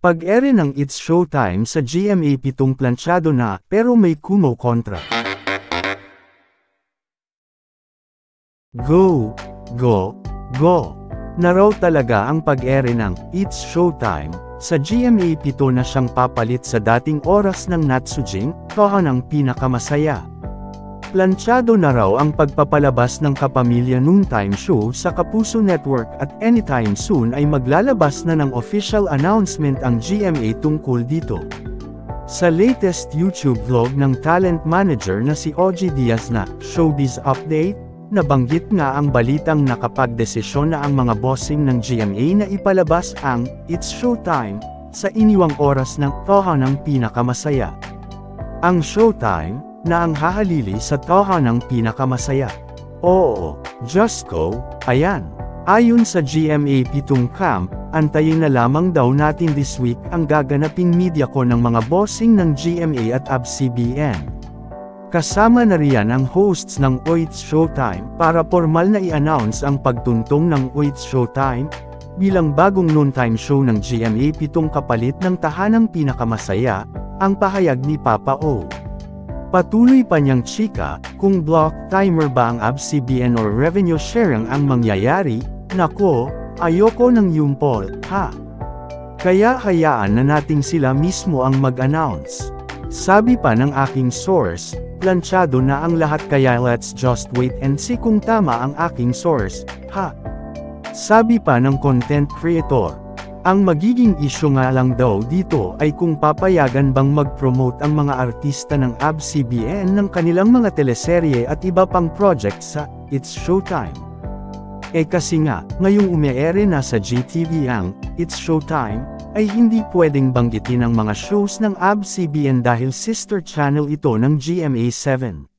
Pag-ere ng It's Showtime sa GMA7 plansyado na, pero may kumo-kontra. Go! Go! Go! Na raw talaga ang pag-ere ng It's Showtime sa GMA7 na siyang papalit sa dating oras ng Natsujin, kahanang pinakamasaya. Plansyado na raw ang pagpapalabas ng Kapamilya Noontime Show sa Kapuso Network at anytime soon ay maglalabas na ng official announcement ang GMA tungkol dito. Sa latest YouTube vlog ng talent manager na si Ogie Diaz na Showbiz Update, nabanggit nga ang balitang nakapagdesisyon na ang mga bossing ng GMA na ipalabas ang It's Showtime sa iniwang oras ng kahanang pinakamasaya. Ang Showtime na ang hahalili sa tahanang pinakamasaya. Oo, just go, ayan. Ayon sa GMA7 camp, antayin na lamang daw natin this week ang gaganaping media ko ng mga bossing ng GMA at ABS-CBN. Kasama na riyan ang hosts ng It's Showtime para formal na i-announce ang pagtuntong ng It's Showtime bilang bagong noontime show ng GMA7 kapalit ng tahanang pinakamasaya, ang pahayag ni Papa O. Patuloy pa niyang chika, kung block timer ba ang ABS-CBN or revenue sharing ang mangyayari, nako, ayoko ng yumpol, ha? Kaya hayaan na nating sila mismo ang mag-announce. Sabi pa ng aking source, plansyado na ang lahat kaya let's just wait and see kung tama ang aking source, ha? Sabi pa ng content creator. Ang magiging isyu nga lang daw dito ay kung papayagan bang mag-promote ang mga artista ng ABS-CBN ng kanilang mga teleserye at iba pang projects sa It's Showtime. Kasi nga, ngayong umeere na sa GTV ang It's Showtime, ay hindi pwedeng banggitin ang mga shows ng ABS-CBN dahil sister channel ito ng GMA7.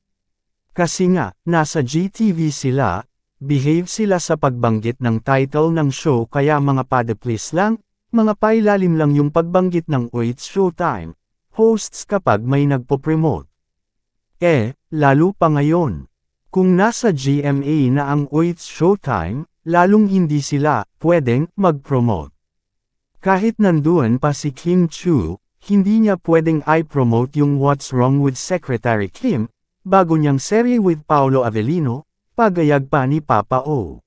Kasi nga, nasa GTV sila, behave sila sa pagbanggit ng title ng show kaya mga please lang, mga pailalim lang yung pagbanggit ng It's Showtime hosts kapag may nagpo-promote. Lalo pa ngayon. Kung nasa GMA na ang It's Showtime, lalong hindi sila pwedeng mag-promote. Kahit nanduan pa si Kim Chiu, hindi niya pwedeng i-promote yung What's Wrong with Secretary Kim, bago niyang serye with Paolo Avellino, pagayag pa ni Papa O.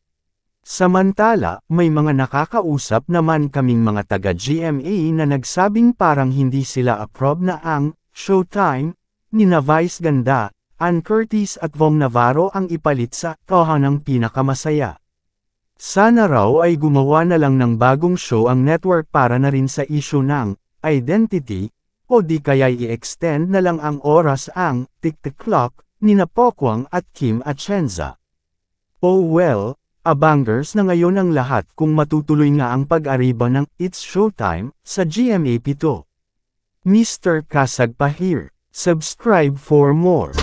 Samantala, may mga nakakausap naman kaming mga taga-GMA na nagsabing parang hindi sila approve na ang Showtime nina Vice Ganda, Ann Curtis at Vong Navarro ang ipalit sa kahanang pinakamasaya. Sana raw ay gumawa na lang ng bagong show ang network para na rin sa issue ng identity, o di kaya i-extend na lang ang oras ang tick-tick clock nina Pokwang at Kim Atienza. Oh well, abangers na ngayon ang lahat kung matutuloy nga ang pag-ariba ng It's Showtime sa GMA7. Mr. Kasag pa here. Subscribe for more.